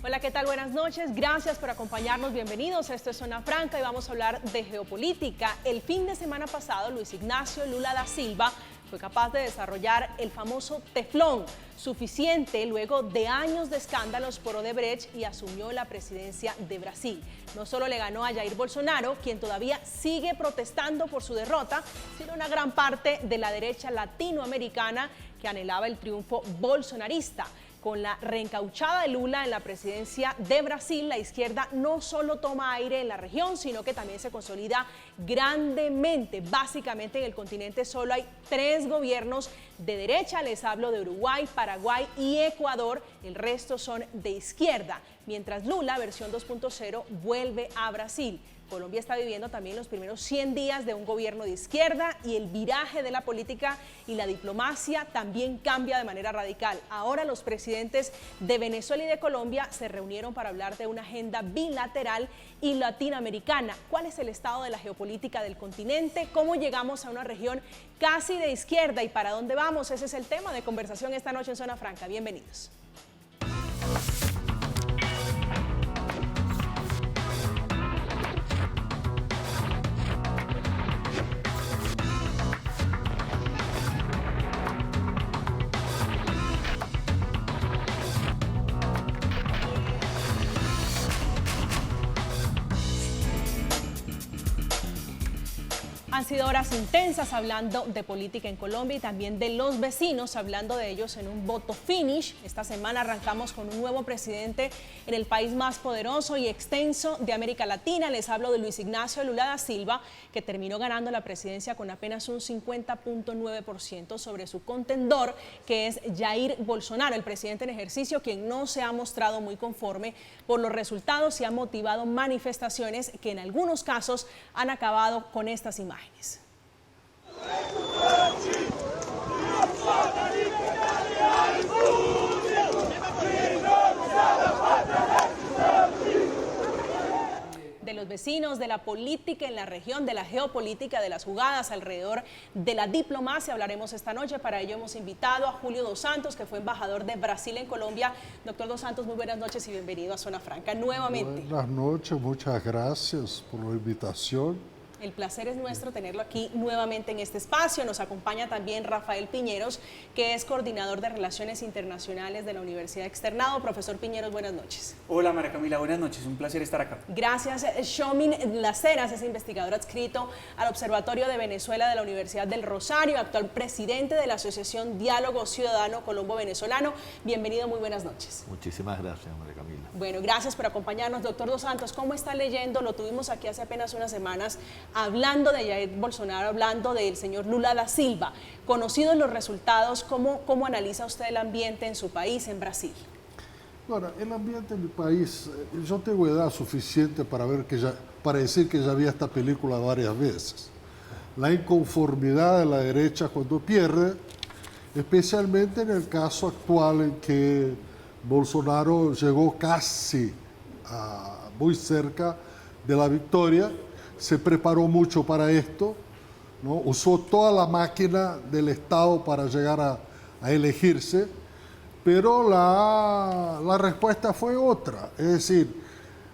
Hola, ¿qué tal? Buenas noches. Gracias por acompañarnos. Bienvenidos. Esto es Zona Franca y vamos a hablar de geopolítica. El fin de semana pasado, Luis Ignacio Lula da Silva fue capaz de desarrollar el famoso teflón, suficiente luego de años de escándalos por Odebrecht, y asumió la presidencia de Brasil. No solo le ganó a Jair Bolsonaro, quien todavía sigue protestando por su derrota, sino una gran parte de la derecha latinoamericana que anhelaba el triunfo bolsonarista. Con la reencauchada de Lula en la presidencia de Brasil, la izquierda no solo toma aire en la región, sino que también se consolida grandemente. Básicamente en el continente solo hay 3 gobiernos de derecha. Les hablo de Uruguay, Paraguay y Ecuador. El resto son de izquierda. Mientras Lula, versión 2.0, vuelve a Brasil. Colombia está viviendo también los primeros 100 días de un gobierno de izquierda, y el viraje de la política y la diplomacia también cambia de manera radical. Ahora los presidentes de Venezuela y de Colombia se reunieron para hablar de una agenda bilateral y latinoamericana. ¿Cuál es el estado de la geopolítica del continente? ¿Cómo llegamos a una región casi de izquierda y para dónde vamos? Ese es el tema de conversación esta noche en Zona Franca. Bienvenidos. Han sido horas intensas hablando de política en Colombia y también de los vecinos, hablando de ellos en un voto finish. Esta semana arrancamos con un nuevo presidente en el país más poderoso y extenso de América Latina. Les hablo de Luis Ignacio Lula da Silva, que terminó ganando la presidencia con apenas un 50.9% sobre su contendor, que es Jair Bolsonaro, el presidente en ejercicio, quien no se ha mostrado muy conforme por los resultados y ha motivado manifestaciones que en algunos casos han acabado con estas imágenes. De los vecinos, de la política en la región, de la geopolítica, de las jugadas alrededor de la diplomacia hablaremos esta noche. Para ello hemos invitado a Julio Dos Santos, que fue embajador de Brasil en Colombia. Doctor Dos Santos, muy buenas noches y bienvenido a Zona Franca nuevamente. Buenas noches, muchas gracias por la invitación. El placer es nuestro tenerlo aquí nuevamente en este espacio. Nos acompaña también Rafael Piñeros, que es coordinador de Relaciones Internacionales de la Universidad Externado. Profesor Piñeros, buenas noches. Hola María Camila, buenas noches, un placer estar acá. Gracias. Shomin Laceras es investigador adscrito al Observatorio de Venezuela de la Universidad del Rosario, actual presidente de la Asociación Diálogo Ciudadano Colombo-Venezolano. Bienvenido, muy buenas noches. Muchísimas gracias, María Camila. Bueno, gracias por acompañarnos. Doctor Dos Santos, ¿cómo está leyendo? Lo tuvimos aquí hace apenas unas semanas hablando de Jair Bolsonaro, hablando del señor Lula da Silva. Conocidos los resultados, ¿cómo analiza usted el ambiente en su país, en Brasil? Bueno, el ambiente en mi país, yo tengo edad suficiente para decir que ya vi esta película varias veces. La inconformidad de la derecha cuando pierde, especialmente en el caso actual en que Bolsonaro llegó casi muy cerca de la victoria. Se preparó mucho para esto, ¿no? Usó toda la máquina del Estado para llegar a elegirse, pero la respuesta fue otra. Es decir,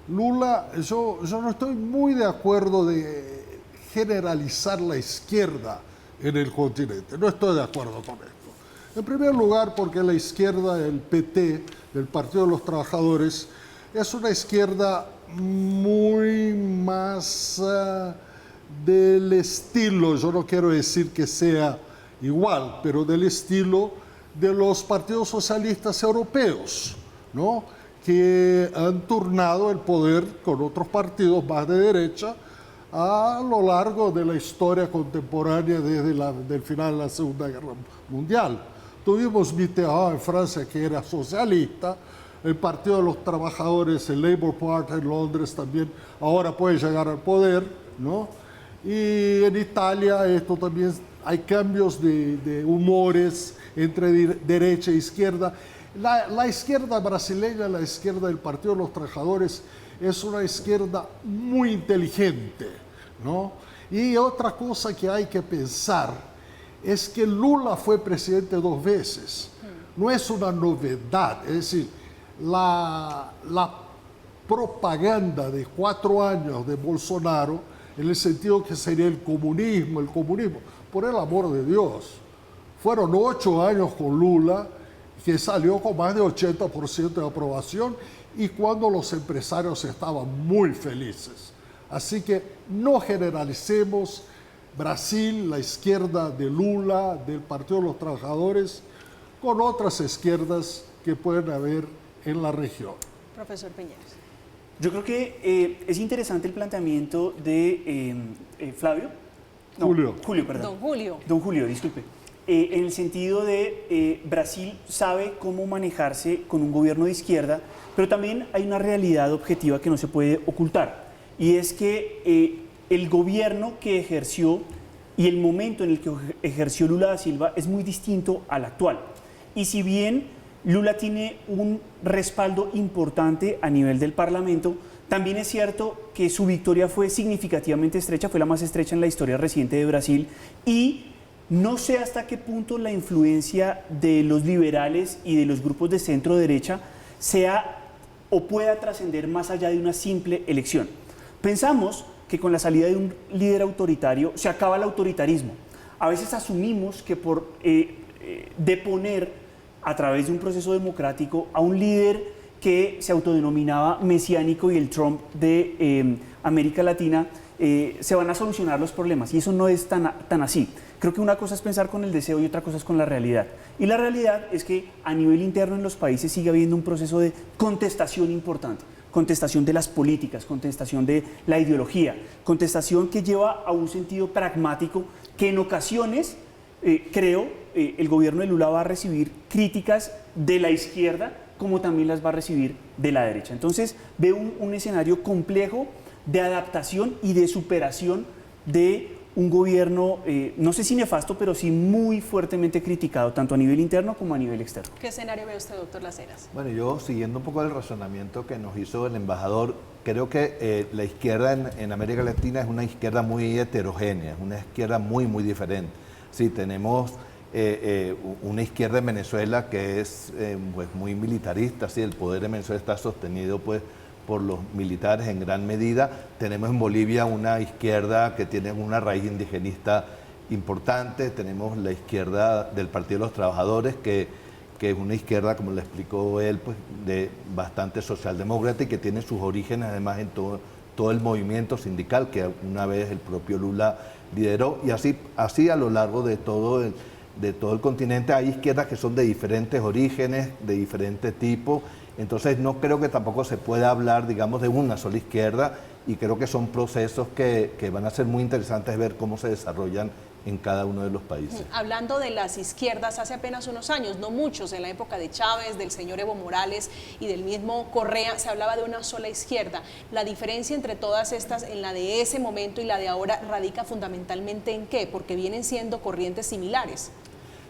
Lula, yo no estoy muy de acuerdo de generalizar la izquierda en el continente, no estoy de acuerdo con esto. En primer lugar, porque la izquierda, el PT, el Partido de los Trabajadores, es una izquierda muy más del estilo, yo no quiero decir que sea igual, pero del estilo de los partidos socialistas europeos, ¿no? Que han turnado el poder con otros partidos más de derecha a lo largo de la historia contemporánea desde el final de la Segunda Guerra Mundial. Tuvimos Mitterrand en Francia, que era socialista. El Partido de los Trabajadores, el Labour Party en Londres también ahora puede llegar al poder, ¿no? Y en Italia esto también hay cambios de humores entre derecha e izquierda. La izquierda brasileña, la izquierda del Partido de los Trabajadores, es una izquierda muy inteligente, ¿no? Y otra cosa que hay que pensar es que Lula fue presidente 2 veces. No es una novedad, es decir, la propaganda de 4 años de Bolsonaro en el sentido que sería el comunismo. Por el amor de Dios. Fueron 8 años con Lula, que salió con más de 80% de aprobación y cuando los empresarios estaban muy felices. Así que no generalicemos. Brasil, la izquierda de Lula, del Partido de los Trabajadores, con otras izquierdas que pueden haber en la región. Profesor Piñeros. Yo creo que es interesante el planteamiento de Flavio. No, Julio, perdón. Don Julio. Don Julio, disculpe. En el sentido de Brasil sabe cómo manejarse con un gobierno de izquierda, pero también hay una realidad objetiva que no se puede ocultar, y es que el gobierno que ejerció y el momento en el que ejerció Lula da Silva es muy distinto al actual. Y si bien Lula tiene un respaldo importante a nivel del Parlamento, también es cierto que su victoria fue significativamente estrecha, fue la más estrecha en la historia reciente de Brasil, y no sé hasta qué punto la influencia de los liberales y de los grupos de centro derecha sea o pueda trascender más allá de una simple elección. Pensamos que con la salida de un líder autoritario se acaba el autoritarismo. A veces asumimos que por deponer a través de un proceso democrático a un líder que se autodenominaba mesiánico y el Trump de América Latina, se van a solucionar los problemas, y eso no es tan así. Creo que una cosa es pensar con el deseo y otra cosa es con la realidad. Y la realidad es que a nivel interno en los países sigue habiendo un proceso de contestación importante. Contestación de las políticas, contestación de la ideología, contestación que lleva a un sentido pragmático que en ocasiones, creo, el gobierno de Lula va a recibir críticas de la izquierda como también las va a recibir de la derecha. Entonces veo un escenario complejo de adaptación y de superación de un gobierno, no sé si nefasto, pero sí muy fuertemente criticado, tanto a nivel interno como a nivel externo. ¿Qué escenario ve usted, doctor Las Heras? Bueno, yo siguiendo un poco el razonamiento que nos hizo el embajador, creo que la izquierda en América Latina es una izquierda muy heterogénea, es una izquierda muy diferente. Sí, tenemos una izquierda en Venezuela que es pues muy militarista, sí, el poder en Venezuela está sostenido pues por los militares en gran medida. Tenemos en Bolivia una izquierda que tiene una raíz indigenista importante. Tenemos la izquierda del Partido de los Trabajadores, que es una izquierda, como le explicó él, pues, de bastante socialdemócrata y que tiene sus orígenes además en todo el movimiento sindical que una vez el propio Lula lideró. Y así a lo largo de todo el continente hay izquierdas que son de diferentes orígenes, de diferente tipo. Entonces no creo que tampoco se pueda hablar, digamos, de una sola izquierda, y creo que son procesos que van a ser muy interesantes ver cómo se desarrollan en cada uno de los países. Hablando de las izquierdas, hace apenas unos años, no muchos, en la época de Chávez, del señor Evo Morales y del mismo Correa, se hablaba de una sola izquierda. La diferencia entre todas estas, en la de ese momento y la de ahora, radica fundamentalmente ¿en qué? Porque vienen siendo corrientes similares.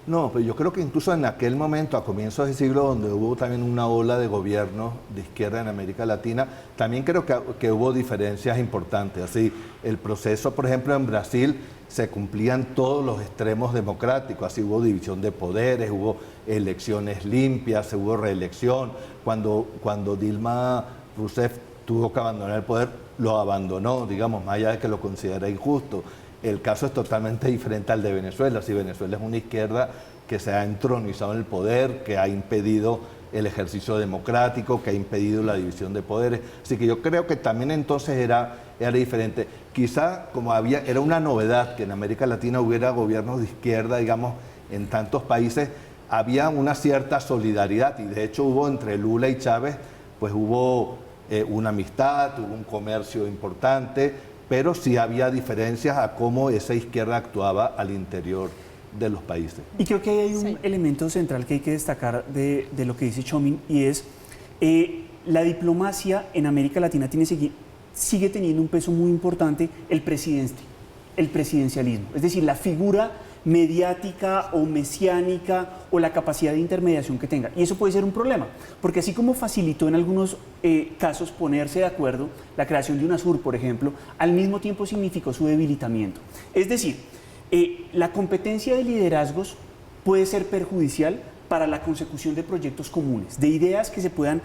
No, pues yo creo que incluso en aquel momento, a comienzos del siglo, donde hubo también una ola de gobiernos de izquierda en América Latina, también creo que hubo diferencias importantes. Así, el proceso, por ejemplo, en Brasil se cumplían todos los extremos democráticos, así hubo división de poderes, hubo elecciones limpias, hubo reelección. Cuando Dilma Rousseff tuvo que abandonar el poder, lo abandonó, digamos, más allá de que lo considera injusto. El caso es totalmente diferente al de Venezuela. Si Venezuela es una izquierda que se ha entronizado en el poder, que ha impedido el ejercicio democrático, que ha impedido la división de poderes. Así que yo creo que también entonces era diferente. Quizá como era una novedad que en América Latina hubiera gobiernos de izquierda, digamos, en tantos países, había una cierta solidaridad, y de hecho hubo entre Lula y Chávez, pues hubo una amistad, hubo un comercio importante, pero sí había diferencias a cómo esa izquierda actuaba al interior de los países. Y creo que hay un elemento central que hay que destacar de lo que dice Tchomin, y es la diplomacia en América Latina sigue teniendo un peso muy importante, el presidencialismo, es decir, la figura mediática o mesiánica o la capacidad de intermediación que tenga. Y eso puede ser un problema, porque así como facilitó en algunos casos ponerse de acuerdo, la creación de UNASUR, por ejemplo, al mismo tiempo significó su debilitamiento. Es decir, la competencia de liderazgos puede ser perjudicial para la consecución de proyectos comunes, de ideas que se puedan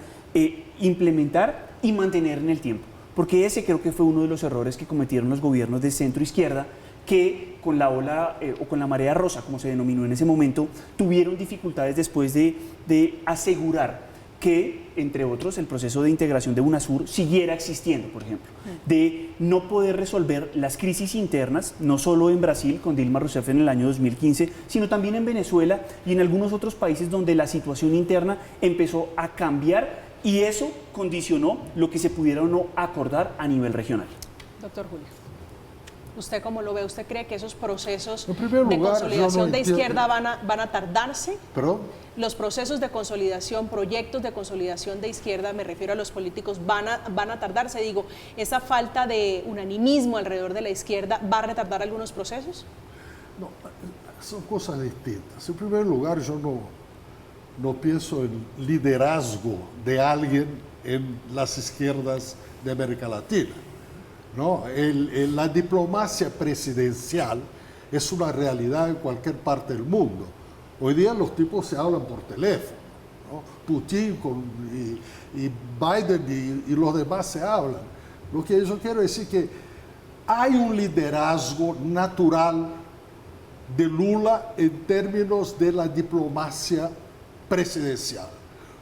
implementar y mantener en el tiempo. Porque ese creo que fue uno de los errores que cometieron los gobiernos de centro-izquierda, que con la ola o con la marea rosa, como se denominó en ese momento, tuvieron dificultades después de asegurar que, entre otros, el proceso de integración de UNASUR siguiera existiendo, por ejemplo, de no poder resolver las crisis internas, no solo en Brasil con Dilma Rousseff en el año 2015, sino también en Venezuela y en algunos otros países donde la situación interna empezó a cambiar y eso condicionó lo que se pudiera o no acordar a nivel regional. Doctor Julio, ¿usted cómo lo ve? ¿Usted cree que esos procesos lugar, de consolidación de entiendo. izquierda van a tardarse? ¿Perdón? Los procesos de consolidación, proyectos de consolidación de izquierda, me refiero a los políticos, van a tardarse. Digo, ¿esa falta de unanimismo alrededor de la izquierda va a retardar algunos procesos? No, son cosas distintas. En primer lugar, yo no pienso en liderazgo de alguien en las izquierdas de América Latina. ¿No? La diplomacia presidencial es una realidad en cualquier parte del mundo. Hoy día los tipos se hablan por teléfono, ¿no? Putin y Biden y los demás se hablan. Lo que yo quiero decir que hay un liderazgo natural de Lula en términos de la diplomacia presidencial,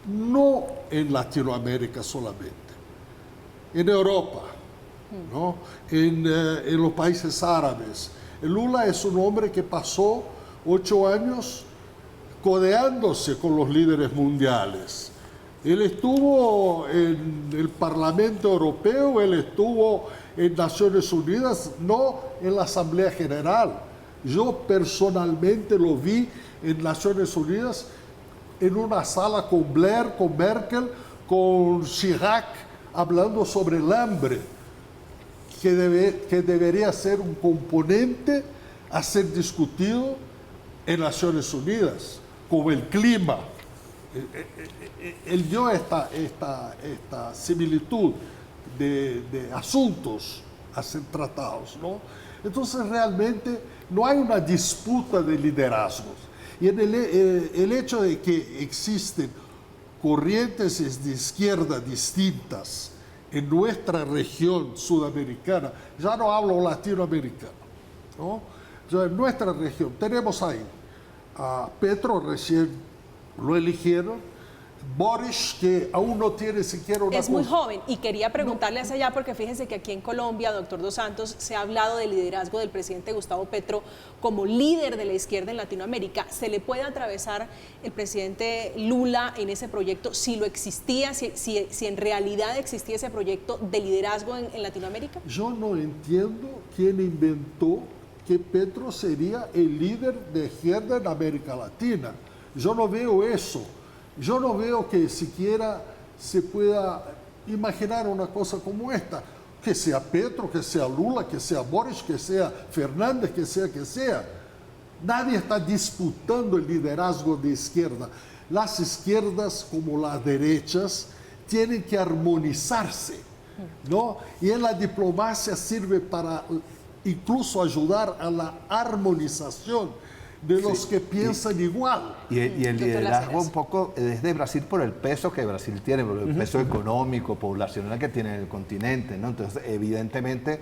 no en Latinoamérica solamente, en Europa, ¿no? En los países árabes. Lula es un hombre que pasó 8 años codeándose con los líderes mundiales. Él estuvo en el Parlamento Europeo, él estuvo en Naciones Unidas, no en la Asamblea General. Yo personalmente lo vi en Naciones Unidas en una sala con Blair, con Merkel, con Chirac, hablando sobre el hambre, que debería ser un componente a ser discutido en Naciones Unidas, como el clima. Él dio esta similitud de asuntos a ser tratados, ¿no? Entonces realmente no hay una disputa de liderazgos. Y en el hecho de que existen corrientes de izquierda distintas en nuestra región sudamericana, ya no hablo latinoamericano, ¿no? Ya en nuestra región tenemos ahí a Petro, recién lo eligieron, Boris, que aún no tiene siquiera una... Es muy joven y quería preguntarle hacia allá porque fíjense que aquí en Colombia, doctor Dos Santos, se ha hablado del liderazgo del presidente Gustavo Petro como líder de la izquierda en Latinoamérica. ¿Se le puede atravesar el presidente Lula en ese proyecto si lo existía, si en realidad existía ese proyecto de liderazgo en Latinoamérica? Yo no entiendo quién inventó que Petro sería el líder de izquierda en América Latina. Yo no veo eso. Yo no veo que siquiera se pueda imaginar una cosa como esta, que sea Petro, que sea Lula, que sea Boris, que sea Fernández, que sea. Nadie está disputando el liderazgo de izquierda. Las izquierdas como las derechas tienen que armonizarse, ¿no? Y en la diplomacia sirve para incluso ayudar a la armonización de los que piensan igual. Y el liderazgo un poco es de Brasil por el peso que Brasil tiene, por el peso económico, poblacional que tiene en el continente, ¿no? Entonces, evidentemente,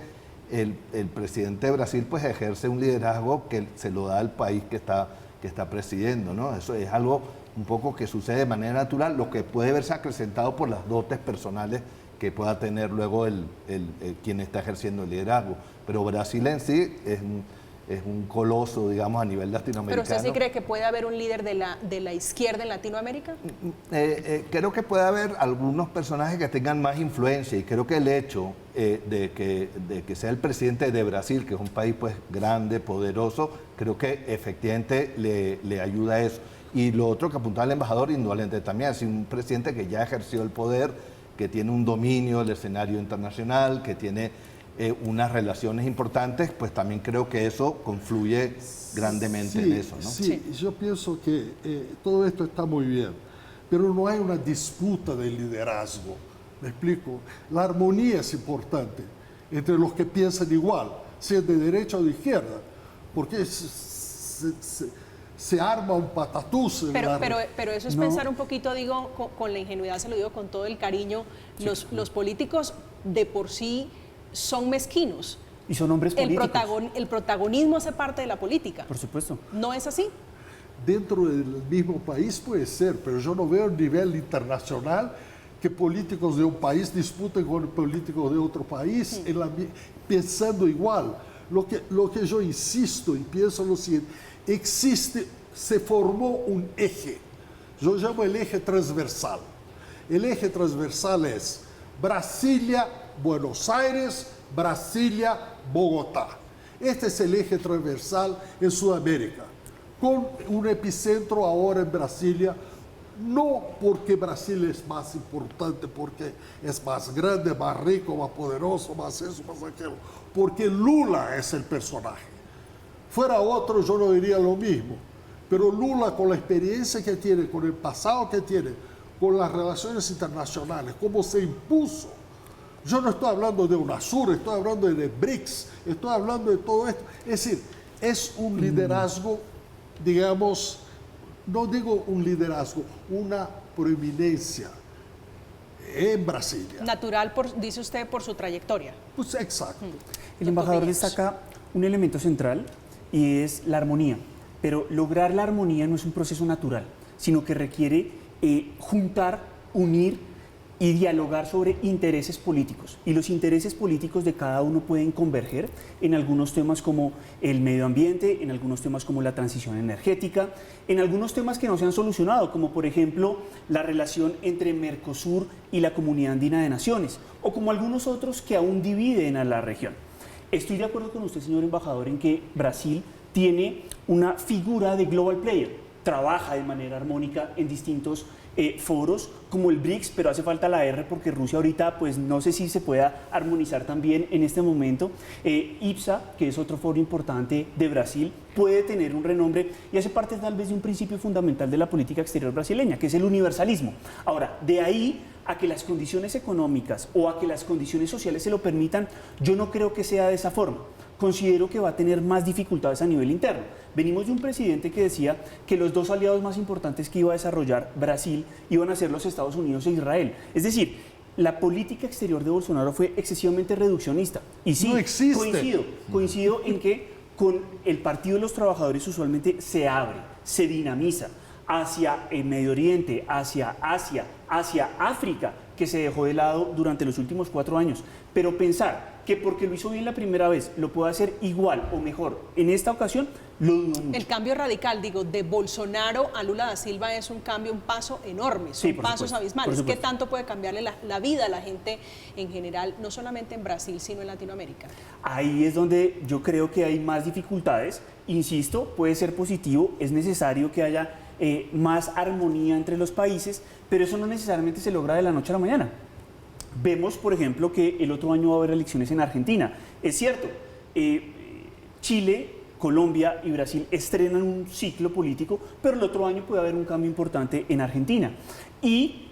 el presidente de Brasil pues ejerce un liderazgo que se lo da al país que está presidiendo, ¿no? Eso es algo un poco que sucede de manera natural, lo que puede verse acrecentado por las dotes personales que pueda tener luego quien está ejerciendo el liderazgo. Pero Brasil en sí es un coloso, digamos, a nivel latinoamericano. ¿Pero usted sí cree que puede haber un líder de la izquierda en Latinoamérica? Creo que puede haber algunos personajes que tengan más influencia y creo que el hecho de que sea el presidente de Brasil, que es un país pues grande, poderoso, creo que efectivamente le ayuda a eso. Y lo otro que apuntaba el embajador, indudablemente también, es un presidente que ya ejerció el poder, que tiene un dominio del escenario internacional, que tiene unas relaciones importantes, pues también creo que eso confluye grandemente en eso, ¿no? Sí, yo pienso que todo esto está muy bien, pero no hay una disputa de liderazgo. ¿Me explico? La armonía es importante entre los que piensan igual, sea de derecha o de izquierda, porque se arma un patatús. Pero eso es pensar un poquito, digo, con la ingenuidad, se lo digo con todo el cariño, los políticos de por sí son mezquinos. Y son hombres políticos. El protagonismo hace parte de la política. Por supuesto. ¿No es así? Dentro del mismo país puede ser, pero yo no veo a nivel internacional que políticos de un país disputen con políticos de otro país pensando igual. Lo que yo insisto y pienso lo siguiente, se formó un eje, yo llamo el eje transversal. El eje transversal es Brasilia, Buenos Aires, Brasilia, Bogotá. Este es el eje transversal en Sudamérica, con un epicentro ahora en Brasilia, no porque Brasil es más importante, porque es más grande, más rico, más poderoso, más eso, más aquello, porque Lula es el personaje. Fuera otro yo no diría lo mismo, pero Lula, con la experiencia que tiene, con el pasado que tiene, con las relaciones internacionales, cómo se impuso. Yo no estoy hablando de UNASUR, estoy hablando de BRICS, estoy hablando de todo esto. Es decir, es un liderazgo, digamos, no digo un liderazgo, una proeminencia en Brasilia. Natural, dice usted, por su trayectoria. Pues exacto. El embajador destaca un elemento central y es la armonía. Pero lograr la armonía no es un proceso natural, sino que requiere juntar, unir y dialogar sobre intereses políticos. Y los intereses políticos de cada uno pueden converger en algunos temas como el medio ambiente, en algunos temas como la transición energética, en algunos temas que no se han solucionado, como por ejemplo la relación entre Mercosur y la Comunidad Andina de Naciones, o como algunos otros que aún dividen a la región. Estoy de acuerdo con usted, señor embajador, en que Brasil tiene una figura de global player, trabaja de manera armónica en distintos foros como el BRICS, pero hace falta la R porque Rusia ahorita pues no sé si se pueda armonizar también en este momento. IPSA, que es otro foro importante de Brasil, puede tener un renombre y hace parte tal vez de un principio fundamental de la política exterior brasileña, que es el universalismo. Ahora, de ahí a que las condiciones económicas o a que las condiciones sociales se lo permitan, yo no creo que sea de esa forma. Considero que va a tener más dificultades a nivel interno. Venimos de un presidente que decía que los dos aliados más importantes que iba a desarrollar Brasil iban a ser los Estados Unidos e Israel. Es decir, la política exterior de Bolsonaro fue excesivamente reduccionista. Y sí, no existe. Coincido en que con el Partido de los Trabajadores usualmente se abre, se dinamiza hacia el Medio Oriente, hacia Asia, hacia África, que se dejó de lado durante los últimos 4 años. Pero pensar que porque lo hizo bien la primera vez lo puede hacer igual o mejor en esta ocasión, lo dudo mucho. El cambio radical, digo, de Bolsonaro a Lula da Silva es un cambio, un paso enorme, son pasos abismales. ¿Qué tanto puede cambiarle la vida a la gente en general, no solamente en Brasil, sino en Latinoamérica? Ahí es donde yo creo que hay más dificultades. Insisto, puede ser positivo, es necesario que haya más armonía entre los países, pero eso no necesariamente se logra de la noche a la mañana. Vemos, por ejemplo, que el otro año va a haber elecciones en Argentina. Es cierto, Chile, Colombia y Brasil estrenan un ciclo político, pero el otro año puede haber un cambio importante en Argentina. Y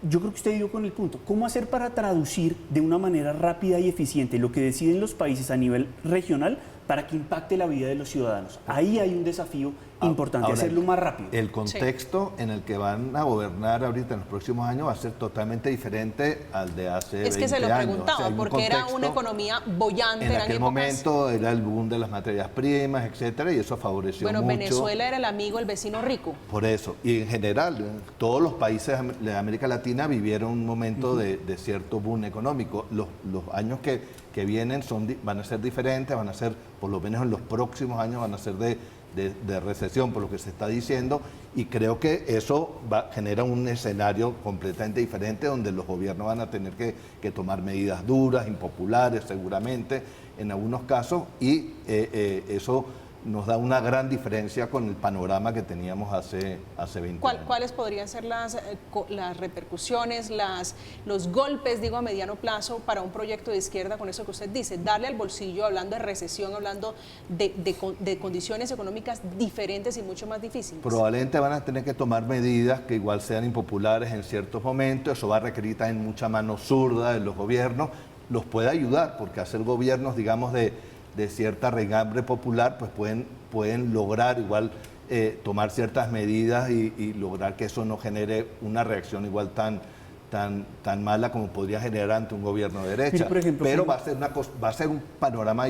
yo creo que usted dio con el punto. ¿Cómo hacer para traducir de una manera rápida y eficiente lo que deciden los países a nivel regional para que impacte la vida de los ciudadanos? Ahí hay un desafío importante, ahora, hacerlo más rápido. El contexto en el que van a gobernar ahorita en los próximos años va a ser totalmente diferente al de hace 20 años. Es que se lo preguntaba, porque era una economía bollante. En aquel momento era el boom de las materias primas, etcétera, y eso favoreció mucho. Bueno, Venezuela era el amigo, el vecino rico. Por eso, y en general, todos los países de América Latina vivieron un momento de cierto boom económico. Los años que vienen van a ser diferentes, van a ser, por lo menos en los próximos años, van a ser de recesión, por lo que se está diciendo, y creo que eso genera un escenario completamente diferente donde los gobiernos van a tener que tomar medidas duras, impopulares seguramente en algunos casos, y eso nos da una gran diferencia con el panorama que teníamos hace 20 años. ¿Cuáles podrían ser las repercusiones, los golpes, digo, a mediano plazo para un proyecto de izquierda con eso que usted dice? Darle al bolsillo, hablando de recesión, hablando de condiciones económicas diferentes y mucho más difíciles. Probablemente van a tener que tomar medidas que igual sean impopulares en ciertos momentos. Eso va a requerir también mucha mano zurda de los gobiernos. Los puede ayudar, porque hacer gobiernos, digamos, de cierta regambre popular, pues pueden lograr igual tomar ciertas medidas y lograr que eso no genere una reacción igual tan mala como podría generar ante un gobierno de derecha. Mira, por ejemplo, pero va a ser un panorama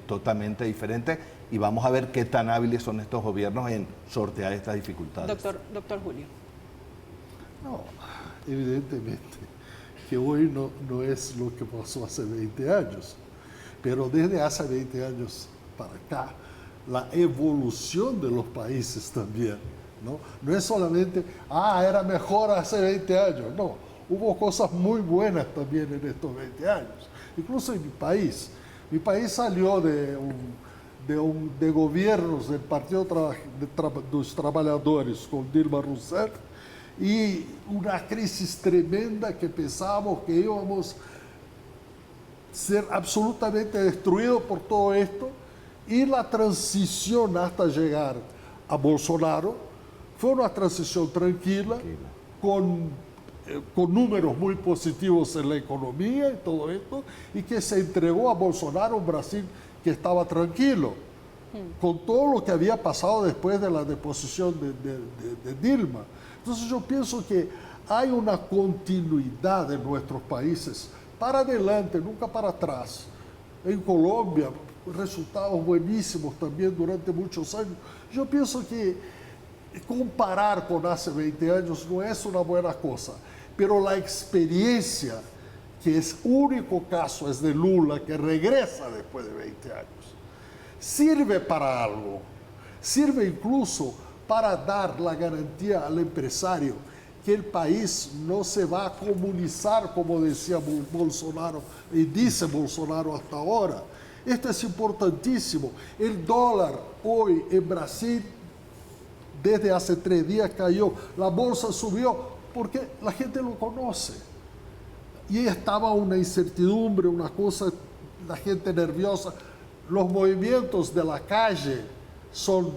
totalmente diferente y vamos a ver qué tan hábiles son estos gobiernos en sortear estas dificultades. Doctor Julio. No, evidentemente que hoy no es lo que pasó hace 20 años, pero desde hace 20 años para acá, la evolución de los países también, ¿no? No es solamente, era mejor hace 20 años, no, hubo cosas muy buenas también en estos 20 años, incluso en mi país salió de gobiernos del Partido dos Trabajadores con Dilma Rousseff y una crisis tremenda que pensábamos que íbamos a ser absolutamente destruidos por todo esto, y la transición hasta llegar a Bolsonaro fue una transición tranquila, con números muy positivos en la economía y todo esto, y que se entregó a Bolsonaro, un Brasil que estaba tranquilo, con todo lo que había pasado después de la deposición de Dilma. Entonces yo pienso que hay una continuidad en nuestros países, para adelante, nunca para atrás. En Colombia, resultados buenísimos también durante muchos años. Yo pienso que comparar con hace 20 años no es una buena cosa, pero la experiencia, que es único caso, es de Lula, que regresa después de 20 años, sirve para algo, sirve incluso para dar la garantía al empresario que el país no se va a comunizar, como decía Bolsonaro y dice Bolsonaro hasta ahora. Esto es importantísimo. El dólar hoy en Brasil, desde hace 3 días cayó, la bolsa subió, porque la gente lo conoce. Y estaba una incertidumbre, una cosa, la gente nerviosa. Los movimientos de la calle son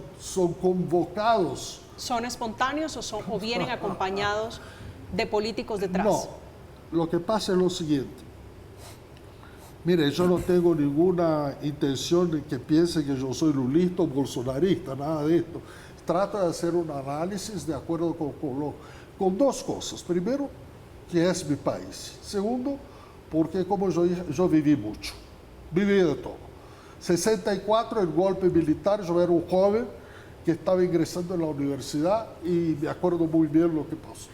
convocados. ¿Son espontáneos o vienen acompañados de políticos detrás? No, lo que pasa es lo siguiente. Mire, yo no tengo ninguna intención de que piense que yo soy lulista o bolsonarista, nada de esto. Trata de hacer un análisis de acuerdo con 2 cosas. Primero, que es mi país. Segundo, porque como yo viví mucho, viví de todo. 64, el golpe militar, yo era un joven que estaba ingresando en la universidad y me acuerdo muy bien lo que pasó.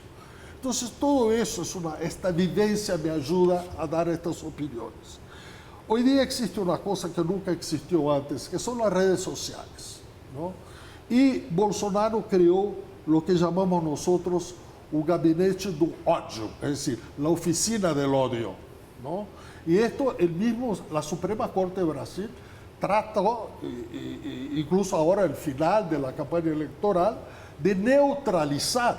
Entonces, todo eso, esta vivencia me ayuda a dar estas opiniones. Hoy día existe una cosa que nunca existió antes, que son las redes sociales, ¿no? Y Bolsonaro creó lo que llamamos nosotros un gabinete do ódio, es decir, la oficina del odio, ¿no? Y esto, la Suprema Corte de Brasil trató, incluso ahora al final de la campaña electoral, de neutralizar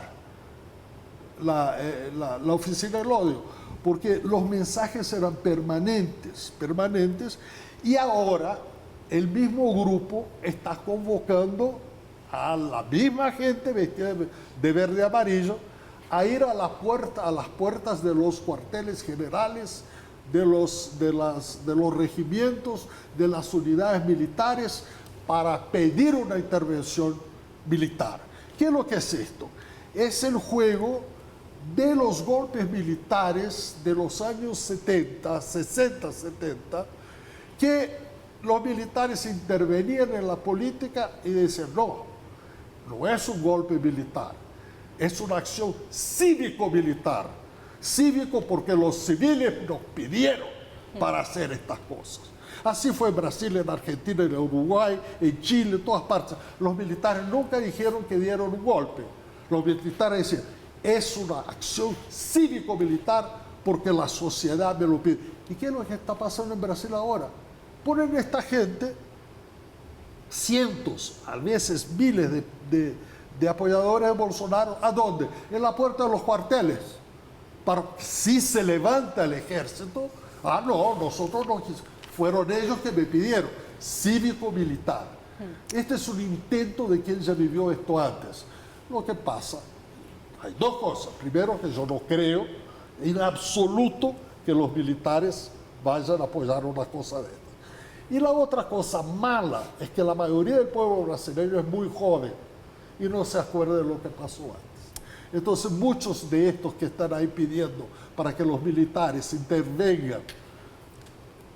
la oficina del odio, porque los mensajes eran permanentes, y ahora el mismo grupo está convocando a la misma gente vestida de verde y amarillo a ir a las puertas de los cuarteles generales, de los regimientos, de las unidades militares, para pedir una intervención militar. ¿Qué es lo que es esto? Es el juego de los golpes militares de los años 60, que los militares intervenían en la política y decían, no es un golpe militar, es una acción cívico-militar. Cívico porque los civiles nos pidieron para hacer estas cosas. Así fue en Brasil, en Argentina, en Uruguay, en Chile, en todas partes. Los militares nunca dijeron que dieron un golpe. Los militares decían, es una acción cívico-militar porque la sociedad me lo pide. ¿Y qué es lo que está pasando en Brasil ahora? Ponen a esta gente, cientos, a veces miles de apoyadores de Bolsonaro, ¿a dónde? En la puerta de los cuarteles. Para si se levanta el ejército, nosotros no quisimos. Fueron ellos que me pidieron, cívico-militar. Este es un intento de quien ya vivió esto antes. Lo que pasa, hay 2 cosas. Primero, que yo no creo en absoluto que los militares vayan a apoyar una cosa de esta. Y la otra cosa mala es que la mayoría del pueblo brasileño es muy joven y no se acuerda de lo que pasó antes. Entonces muchos de estos que están ahí pidiendo para que los militares intervengan,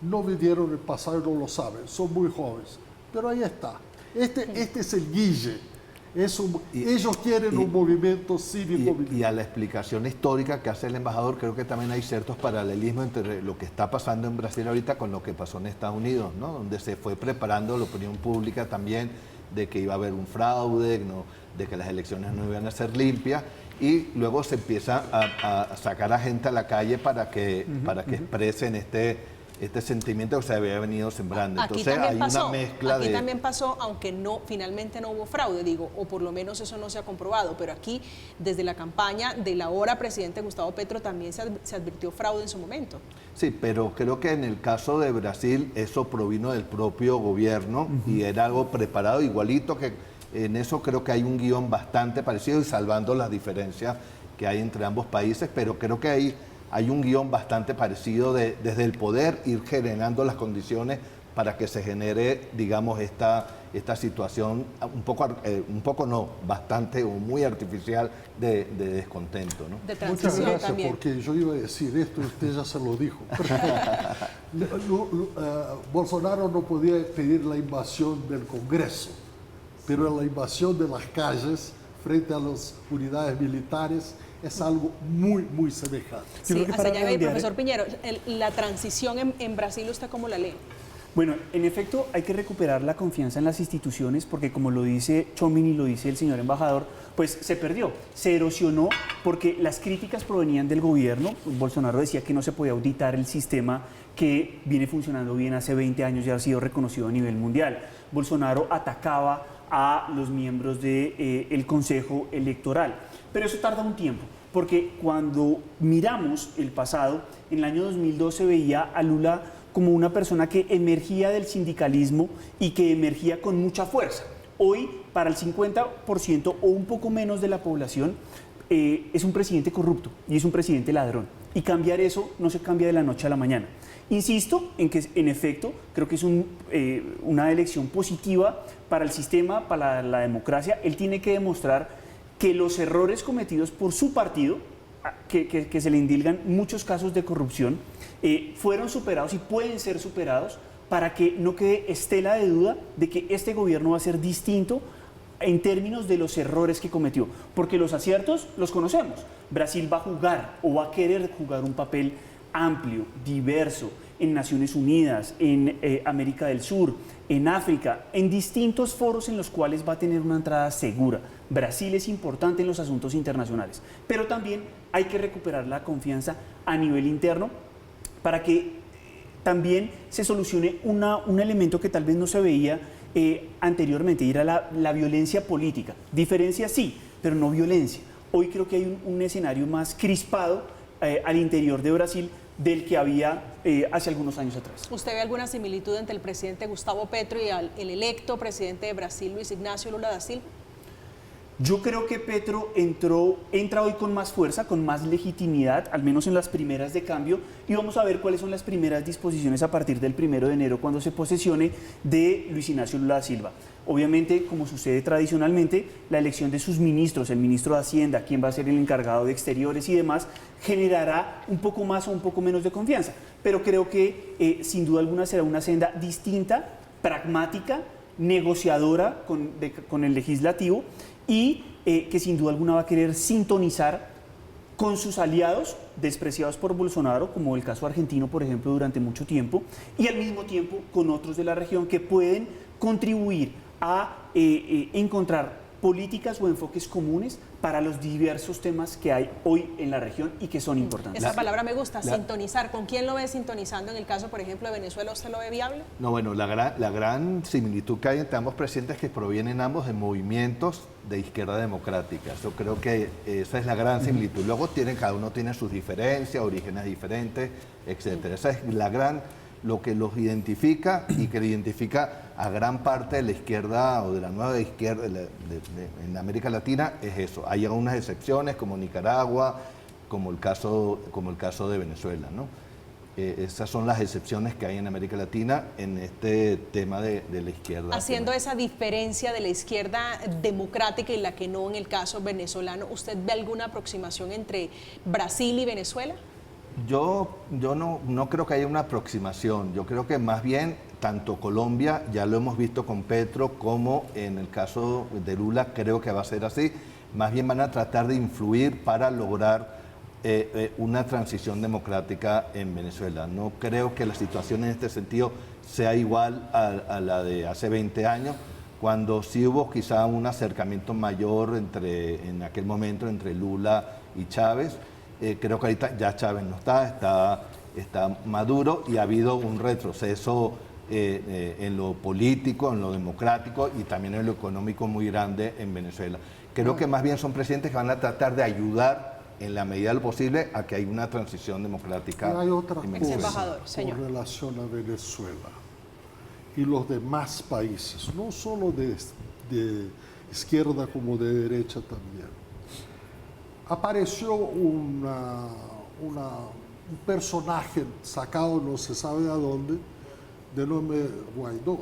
no vivieron el pasado y no lo saben, son muy jóvenes. Pero ahí está. Este es el guille. Ellos quieren un movimiento cívico. Y a la explicación histórica que hace el embajador, creo que también hay ciertos paralelismos entre lo que está pasando en Brasil ahorita con lo que pasó en Estados Unidos, ¿no? Donde se fue preparando la opinión pública también de que iba a haber un fraude, ¿no? De que las elecciones no iban a ser limpias, y luego se empieza a sacar a gente a la calle para que expresen este sentimiento que se había venido sembrando. Entonces hay una mezcla aquí también pasó, aunque finalmente no hubo fraude, digo, o por lo menos eso no se ha comprobado, pero aquí desde la campaña del ahora presidente Gustavo Petro también se advirtió fraude en su momento. Sí, pero creo que en el caso de Brasil eso provino del propio gobierno y era algo preparado igualito, que en eso creo que hay un guión bastante parecido y salvando las diferencias que hay entre ambos países, pero creo que hay un guión bastante parecido desde el poder ir generando las condiciones para que se genere, digamos, esta situación bastante o muy artificial de descontento, ¿no? De transición. Muchas gracias, también. porque yo iba a decir esto y usted ya se lo dijo. Bolsonaro no podía pedir la invasión del Congreso, pero la invasión de las calles frente a las unidades militares es algo muy, muy semejante. Sí, hacia allá va, profesor Piñero, la transición en Brasil, ¿usted cómo la lee? Bueno, en efecto hay que recuperar la confianza en las instituciones porque, como lo dice Tchomín y lo dice el señor embajador, pues se perdió, se erosionó porque las críticas provenían del gobierno. Bolsonaro decía que no se podía auditar el sistema que viene funcionando bien hace 20 años y ha sido reconocido a nivel mundial. Bolsonaro atacaba a los miembros del Consejo Electoral. Pero eso tarda un tiempo, porque cuando miramos el pasado, en el año 2012 se veía a Lula como una persona que emergía del sindicalismo y que emergía con mucha fuerza. Hoy, para el 50% o un poco menos de la población, es un presidente corrupto y es un presidente ladrón. Y cambiar eso no se cambia de la noche a la mañana. Insisto en que, en efecto, creo que es una elección positiva para el sistema, para la democracia. Él tiene que demostrar que los errores cometidos por su partido, que se le indilgan muchos casos de corrupción, fueron superados y pueden ser superados para que no quede estela de duda de que este gobierno va a ser distinto en términos de los errores que cometió, porque los aciertos los conocemos. Brasil va a jugar o va a querer jugar un papel amplio, diverso, en Naciones Unidas, en América del Sur, en África, en distintos foros en los cuales va a tener una entrada segura. Brasil es importante en los asuntos internacionales, pero también hay que recuperar la confianza a nivel interno para que también se solucione un elemento que tal vez no se veía anteriormente, y era la violencia política. Diferencia sí, pero no violencia. Hoy creo que hay un escenario más crispado al interior de Brasil del que había hace algunos años atrás. ¿Usted ve alguna similitud entre el presidente Gustavo Petro y el electo presidente de Brasil, Luis Ignacio Lula da Silva? Yo creo que Petro entra hoy con más fuerza, con más legitimidad, al menos en las primeras de cambio, y vamos a ver cuáles son las primeras disposiciones a partir del 1 de enero, cuando se posesione de Luis Ignacio Lula da Silva. Obviamente, como sucede tradicionalmente, la elección de sus ministros, el ministro de Hacienda, quien va a ser el encargado de Exteriores y demás, generará un poco más o un poco menos de confianza. Pero creo que sin duda alguna será una senda distinta, pragmática, negociadora con el legislativo, y que sin duda alguna va a querer sintonizar con sus aliados despreciados por Bolsonaro, como el caso argentino, por ejemplo, durante mucho tiempo, y al mismo tiempo con otros de la región que pueden contribuir a encontrar políticas o enfoques comunes para los diversos temas que hay hoy en la región y que son importantes. Esa palabra me gusta, sintonizar. ¿Con quién lo ve sintonizando en el caso, por ejemplo, de Venezuela? ¿Usted lo ve viable? No, bueno, la gran similitud que hay entre ambos presidentes es que provienen ambos de movimientos de izquierda democrática. Yo creo que esa es la gran similitud. Luego cada uno tiene sus diferencias, orígenes diferentes, etcétera. Esa es lo que los identifica y que le identifica a gran parte de la izquierda o de la nueva izquierda en América Latina es eso. Hay algunas excepciones como Nicaragua, como el caso de Venezuela, ¿no? Esas son las excepciones que hay en América Latina en este tema de la izquierda. Haciendo esa diferencia de la izquierda democrática y la que no en el caso venezolano, ¿usted ve alguna aproximación entre Brasil y Venezuela? Yo no creo que haya una aproximación. Yo creo que más bien tanto Colombia, ya lo hemos visto con Petro, como en el caso de Lula, creo que va a ser así. Más bien van a tratar de influir para lograr una transición democrática en Venezuela. No creo que la situación en este sentido sea igual a la de hace 20 años, cuando sí hubo quizá un acercamiento mayor en aquel momento entre Lula y Chávez. Creo que ahorita ya Chávez no está Maduro, y ha habido un retroceso en lo político, en lo democrático y también en lo económico muy grande en Venezuela. Creo que más bien son presidentes que van a tratar de ayudar en la medida de lo posible a que haya una transición democrática. Hay otra Ex cosa embajador, señor, con relación a Venezuela y los demás países, no solo de izquierda como de derecha también. Apareció un personaje sacado no se sabe de dónde, de nombre Guaidó.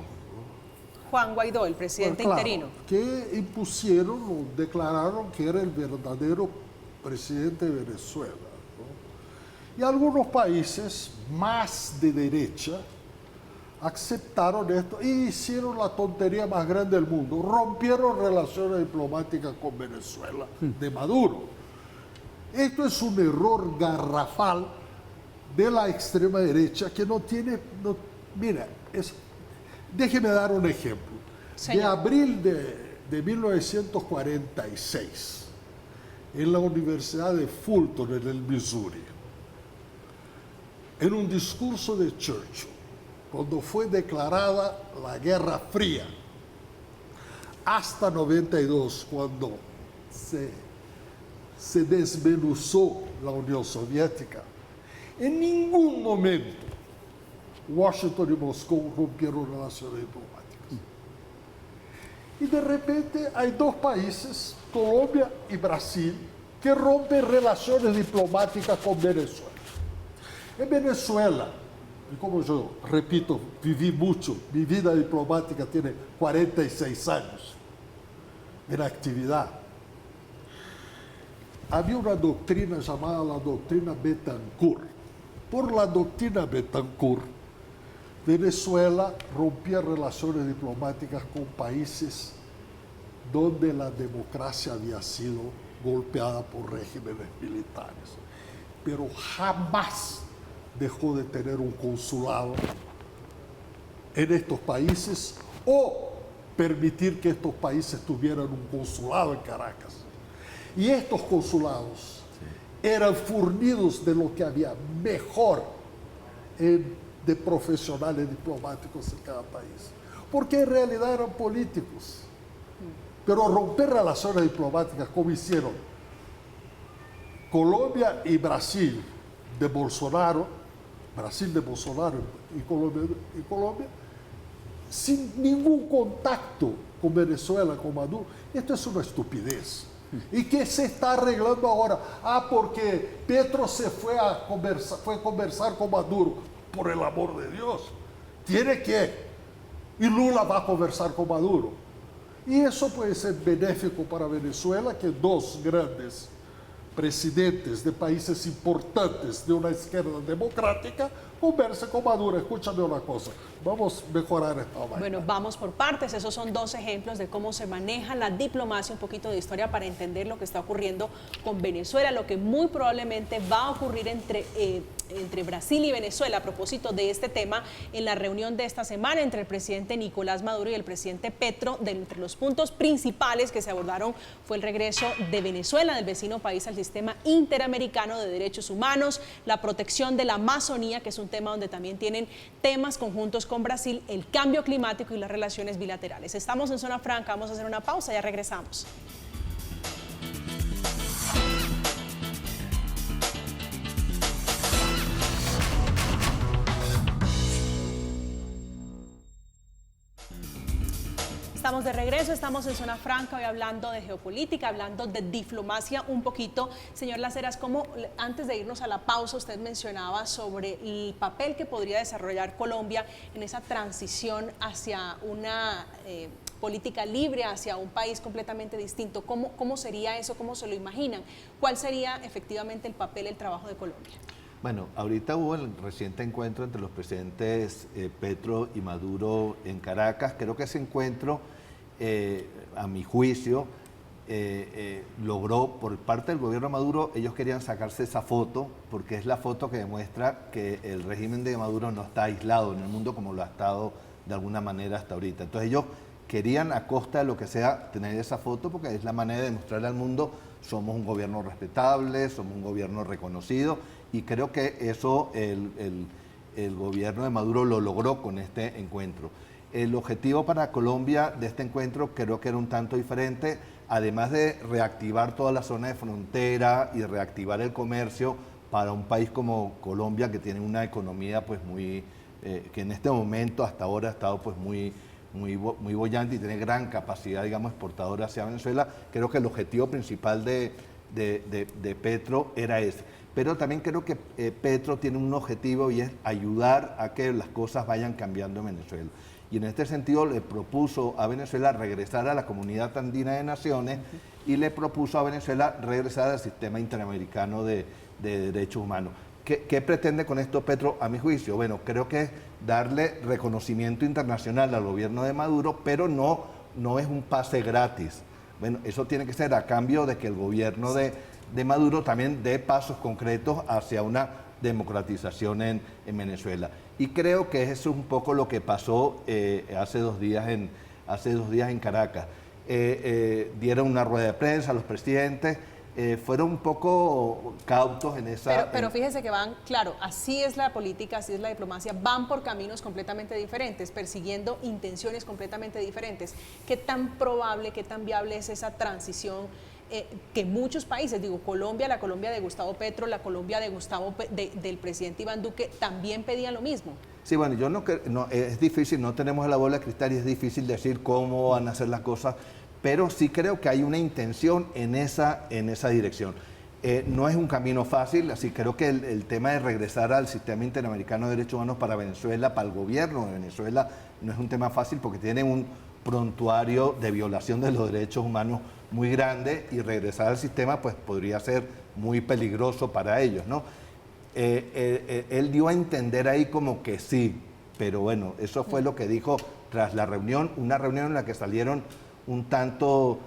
Juan Guaidó, el presidente Claro, interino. que impusieron o declararon que era el verdadero presidente de Venezuela, ¿no? Y algunos países más de derecha aceptaron esto y hicieron la tontería más grande del mundo. Rompieron relaciones diplomáticas con Venezuela de Maduro. Esto es un error garrafal de la extrema derecha que no tiene... mira, déjeme dar un ejemplo. Señor. De abril de 1946, en la Universidad de Fulton, en el Missouri, en un discurso de Churchill, cuando fue declarada la Guerra Fría, hasta 92, cuando se desmenuzó la Unión Soviética, en ningún momento Washington y Moscú rompieron relaciones diplomáticas. Y de repente hay dos países, Colombia y Brasil, que rompen relaciones diplomáticas con Venezuela. En Venezuela, y como yo repito, viví mucho, mi vida diplomática tiene 46 años en actividad. Había una doctrina llamada la doctrina Betancourt. Por la doctrina Betancourt, Venezuela rompía relaciones diplomáticas con países donde la democracia había sido golpeada por regímenes militares, pero jamás dejó de tener un consulado en estos países o permitir que estos países tuvieran un consulado en Caracas. Y estos consulados eran fornidos de lo que había mejor de profesionales diplomáticos en cada país, porque en realidad eran políticos. Pero romper relaciones diplomáticas como hicieron Colombia y Brasil de Bolsonaro, y Colombia, sin ningún contacto con Venezuela, con Maduro, esto es una estupidez. ¿Y qué se está arreglando ahora? Porque Petro se fue a conversar con Maduro. Por el amor de Dios, tiene que. Y Lula va a conversar con Maduro. Y eso puede ser benéfico para Venezuela, que dos grandes presidentes de países importantes de una izquierda democrática conversen con Maduro. Escúchame una cosa, vamos a mejorar esta vaina. Bueno, vamos por partes. Esos son dos ejemplos de cómo se maneja la diplomacia, un poquito de historia para entender lo que está ocurriendo con Venezuela, lo que muy probablemente va a ocurrir entre Brasil y Venezuela a propósito de este tema en la reunión de esta semana entre el presidente Nicolás Maduro y el presidente Petro. Entre los puntos principales que se abordaron fue el regreso de Venezuela, del vecino país, al sistema interamericano de derechos humanos, la protección de la Amazonía, que es un tema donde también tienen temas conjuntos con Brasil, el cambio climático y las relaciones bilaterales. Estamos en Zona Franca, vamos a hacer una pausa, ya regresamos. Estamos de regreso, estamos en Zona Franca, hoy hablando de geopolítica, hablando de diplomacia un poquito. Señor Las Heras, como antes de irnos a la pausa, usted mencionaba sobre el papel que podría desarrollar Colombia en esa transición hacia una política libre, hacia un país completamente distinto. ¿Cómo sería eso? ¿Cómo se lo imaginan? ¿Cuál sería efectivamente el papel, el trabajo de Colombia? Bueno, ahorita hubo el reciente encuentro entre los presidentes Petro y Maduro en Caracas. Creo que ese encuentro, a mi juicio, logró, por parte del gobierno de Maduro, ellos querían sacarse esa foto, porque es la foto que demuestra que el régimen de Maduro no está aislado en el mundo como lo ha estado de alguna manera hasta ahorita. Entonces ellos querían, a costa de lo que sea, tener esa foto, porque es la manera de demostrarle al mundo: somos un gobierno respetable, somos un gobierno reconocido, y creo que eso el gobierno de Maduro lo logró con este encuentro. El objetivo para Colombia de este encuentro creo que era un tanto diferente, además de reactivar toda la zona de frontera y reactivar el comercio para un país como Colombia, que tiene una economía pues muy, que en este momento hasta ahora ha estado pues muy bollante y tiene gran capacidad, digamos, exportadora hacia Venezuela. Creo que el objetivo principal de Petro era ese. Pero también creo que Petro tiene un objetivo, y es ayudar a que las cosas vayan cambiando en Venezuela. Y en este sentido le propuso a Venezuela regresar a la Comunidad Andina de Naciones y le propuso a Venezuela regresar al sistema interamericano de derechos humanos. ¿Qué pretende con esto Petro, a mi juicio? Bueno, creo que es darle reconocimiento internacional al gobierno de Maduro, pero no es un pase gratis. Bueno, eso tiene que ser a cambio de que el gobierno de Maduro también dé pasos concretos hacia una democratización en Venezuela. Y creo que eso es un poco lo que pasó hace dos días en Caracas. Dieron una rueda de prensa a los presidentes. Fueron un poco cautos en esa... Pero fíjese que van, claro, así es la política, así es la diplomacia, van por caminos completamente diferentes, persiguiendo intenciones completamente diferentes. ¿Qué tan probable, qué tan viable es esa transición que muchos países, digo, Colombia, la Colombia de Gustavo Petro, la Colombia del presidente Iván Duque, también pedían lo mismo? Sí, bueno, es difícil, no tenemos la bola de cristal y es difícil decir cómo van a hacer las cosas, pero sí creo que hay una intención en esa dirección. No es un camino fácil, así creo que el tema de regresar al sistema interamericano de derechos humanos para Venezuela, para el gobierno de Venezuela, no es un tema fácil porque tiene un prontuario de violación de los derechos humanos muy grande, y regresar al sistema pues podría ser muy peligroso para ellos, ¿no? Él dio a entender ahí como que sí, pero bueno, eso fue lo que dijo tras la reunión, una reunión en la que salieron un tanto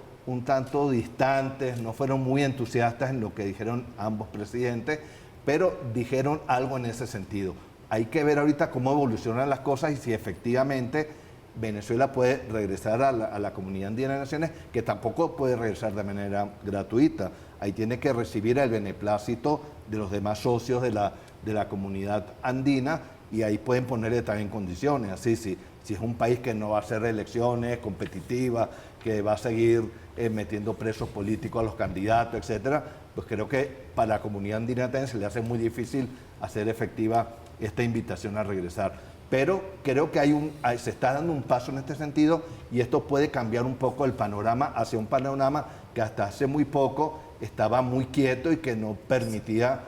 distantes, no fueron muy entusiastas en lo que dijeron ambos presidentes, pero dijeron algo en ese sentido. Hay que ver ahorita cómo evolucionan las cosas y si efectivamente Venezuela puede regresar a la Comunidad Andina de Naciones, que tampoco puede regresar de manera gratuita. Ahí tiene que recibir el beneplácito de los demás socios de la Comunidad Andina, y ahí pueden ponerle también condiciones. Así, si es un país que no va a hacer elecciones competitivas, que va a seguir metiendo presos políticos a los candidatos, etcétera, pues creo que para la Comunidad Andina también se le hace muy difícil hacer efectiva esta invitación a regresar. Pero creo que se está dando un paso en este sentido, y esto puede cambiar un poco el panorama hacia un panorama que hasta hace muy poco estaba muy quieto y que no permitía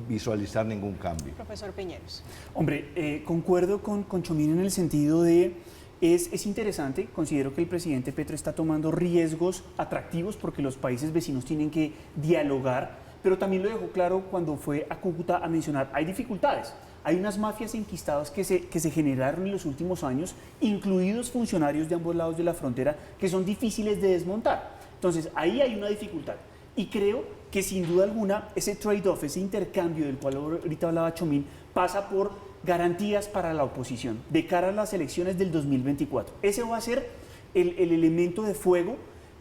visualizar ningún cambio. Profesor Piñeros. Hombre, concuerdo con Chomín en el sentido de es interesante. Considero que el presidente Petro está tomando riesgos atractivos porque los países vecinos tienen que dialogar, pero también lo dejó claro cuando fue a Cúcuta a mencionar, hay dificultades. Hay unas mafias enquistadas que se generaron en los últimos años, incluidos funcionarios de ambos lados de la frontera, que son difíciles de desmontar. Entonces, ahí hay una dificultad. Y creo que sin duda alguna ese trade-off, ese intercambio del cual ahorita hablaba Chomín, pasa por garantías para la oposición de cara a las elecciones del 2024. Ese va a ser el elemento de fuego,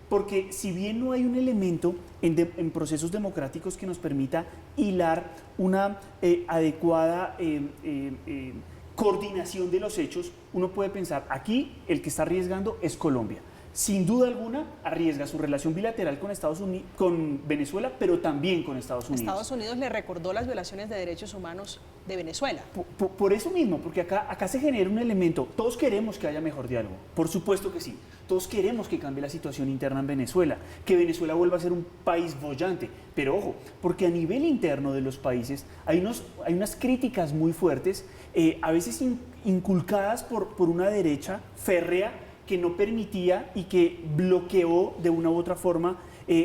porque si bien no hay un elemento en procesos democráticos que nos permita hilar una adecuada coordinación de los hechos, uno puede pensar, aquí el que está arriesgando es Colombia. sin duda alguna, arriesga su relación bilateral con Venezuela, pero también con Estados Unidos. Estados Unidos le recordó las violaciones de derechos humanos de Venezuela. Por eso mismo, porque acá se genera un elemento. Todos queremos que haya mejor diálogo, por supuesto que sí. Todos queremos que cambie la situación interna en Venezuela, que Venezuela vuelva a ser un país boyante. Pero ojo, porque a nivel interno de los países hay unas críticas muy fuertes, a veces inculcadas por una derecha férrea, que no permitía y que bloqueó de una u otra forma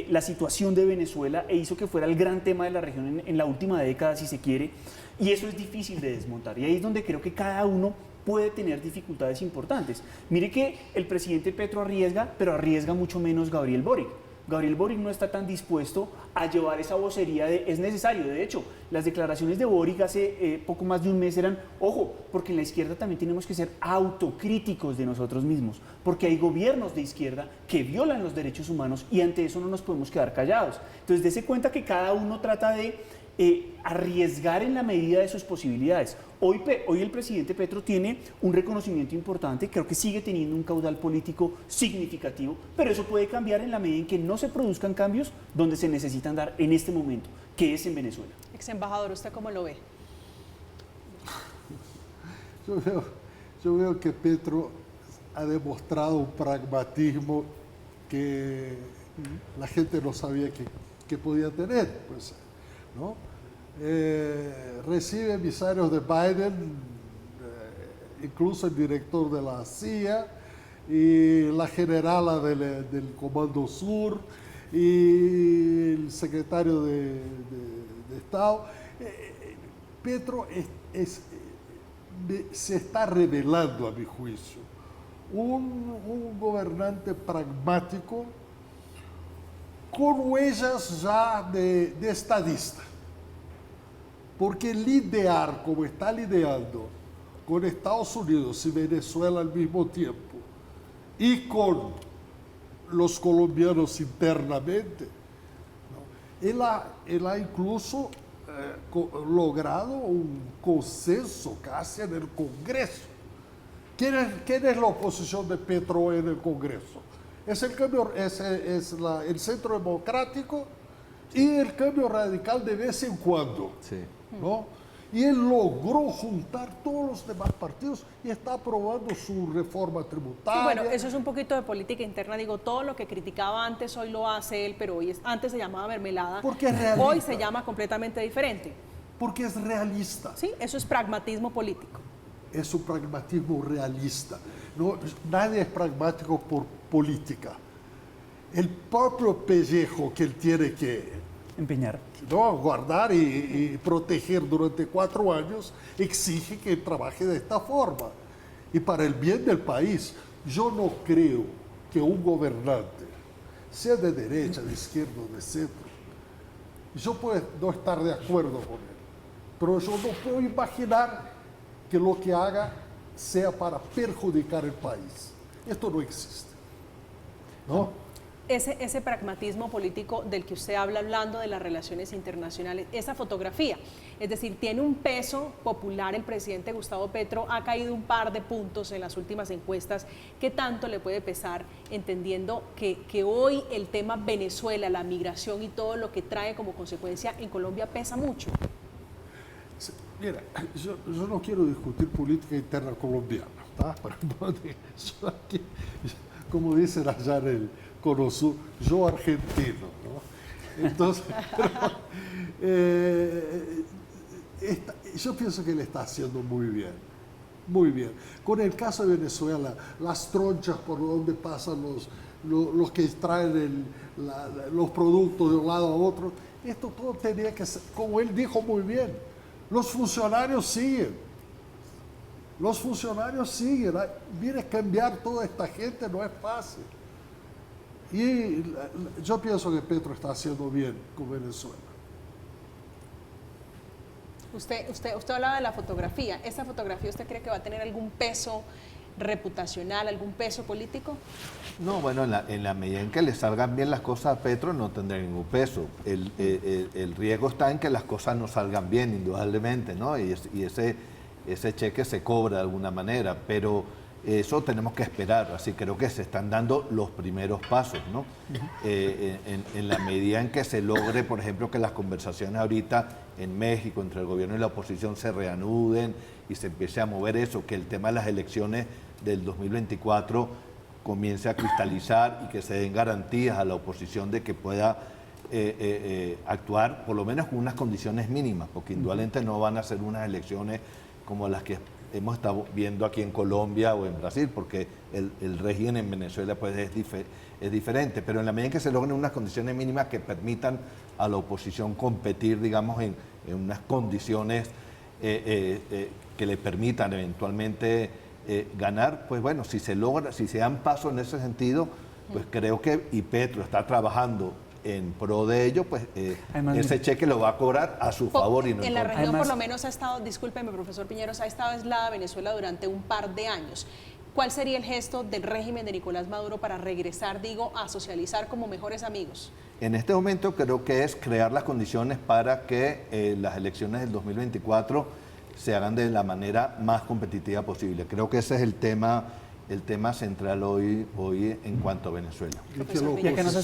la situación de Venezuela e hizo que fuera el gran tema de la región en la última década, si se quiere, y eso es difícil de desmontar. Y ahí es donde creo que cada uno puede tener dificultades importantes. Mire que el presidente Petro arriesga, pero arriesga mucho menos Gabriel Boric. Gabriel Boric no está tan dispuesto a llevar esa vocería de es necesario. De hecho, las declaraciones de Boric hace poco más de un mes eran, ojo, porque en la izquierda también tenemos que ser autocríticos de nosotros mismos, porque hay gobiernos de izquierda que violan los derechos humanos y ante eso no nos podemos quedar callados. Entonces, dése cuenta que cada uno trata de arriesgar en la medida de sus posibilidades. Hoy el presidente Petro tiene un reconocimiento importante, creo que sigue teniendo un caudal político significativo, pero eso puede cambiar en la medida en que no se produzcan cambios donde se necesitan dar en este momento, que es en Venezuela. Ex embajador, ¿usted cómo lo ve? Yo veo que Petro ha demostrado un pragmatismo que la gente no sabía que podía tener, pues, ¿no? Recibe emisarios de Biden, incluso el director de la CIA y la generala del Comando Sur y el secretario de Estado. Petro se está revelando, a mi juicio, un gobernante pragmático con huellas ya de estadista. Porque lidiar como está lidiando con Estados Unidos y Venezuela al mismo tiempo y con los colombianos internamente, ¿no? Él ha incluso logrado un consenso casi en el Congreso. ¿Quién es la oposición de Petro en el Congreso? Es el Centro Democrático y el Cambio Radical de vez en cuando. Sí. ¿No? Y él logró juntar todos los demás partidos y está aprobando su reforma tributaria. Sí, bueno, eso es un poquito de política interna. Digo, todo lo que criticaba antes, hoy lo hace él, pero antes se llamaba mermelada. Porque es realista. Hoy se llama completamente diferente. Porque es realista. Sí, eso es pragmatismo político. Es un pragmatismo realista. No, nadie es pragmático por política. El propio pellejo que él tiene que Empeñar. ¿no? Guardar y proteger durante 4 años exige que trabaje de esta forma. Y para el bien del país, yo no creo que un gobernante, sea de derecha, de izquierda o de centro, yo puedo no estar de acuerdo con él, pero yo no puedo imaginar que lo que haga sea para perjudicar el país. Esto no existe, ¿no? Ese pragmatismo político del que usted habla hablando de las relaciones internacionales, esa fotografía, es decir, tiene un peso popular. El presidente Gustavo Petro ha caído un par de puntos en las últimas encuestas. ¿Qué tanto le puede pesar, entendiendo que hoy el tema Venezuela, la migración y todo lo que trae como consecuencia en Colombia pesa mucho? Mira, yo no quiero discutir política interna colombiana, ¿tá? Como dicen allá en el Cono Sur, yo argentino, ¿no? Entonces, yo pienso que él está haciendo muy bien, muy bien. Con el caso de Venezuela, las tronchas por donde pasan los que extraen los productos de un lado a otro, esto todo tenía que ser, como él dijo muy bien, los funcionarios siguen. Los funcionarios siguen. Mire, cambiar toda esta gente no es fácil. Y yo pienso que Petro está haciendo bien con Venezuela. Usted hablaba de la fotografía. ¿Esta fotografía usted cree que va a tener algún peso reputacional, algún peso político? No, bueno, en la medida en que le salgan bien las cosas a Petro no tendrá ningún peso. El riesgo está en que las cosas no salgan bien, indudablemente, ¿no? Y ese cheque se cobra de alguna manera, pero Eso tenemos que esperar, así creo que se están dando los primeros pasos, ¿no? En la medida en que se logre, por ejemplo, que las conversaciones ahorita en México entre el gobierno y la oposición se reanuden y se empiece a mover eso, que el tema de las elecciones del 2024 comience a cristalizar y que se den garantías a la oposición de que pueda actuar por lo menos con unas condiciones mínimas, porque indudablemente no van a ser unas elecciones como las que hemos estado viendo aquí en Colombia o en Brasil, porque el régimen en Venezuela pues es diferente, pero en la medida en que se logren unas condiciones mínimas que permitan a la oposición competir, digamos, en unas condiciones que le permitan eventualmente ganar, pues bueno, si se dan pasos en ese sentido, pues creo que y Petro está trabajando en pro de ello, pues ese cheque lo va a cobrar a su favor y no en la región. Además, por lo menos ha estado, discúlpeme profesor Piñeros, ha estado aislada Venezuela durante un par de años. ¿Cuál sería el gesto del régimen de Nicolás Maduro para regresar, a socializar como mejores amigos? En este momento creo que es crear las condiciones para que las elecciones del 2024 se hagan de la manera más competitiva posible. Creo que ese es el tema central hoy en cuanto a Venezuela. Y acá nos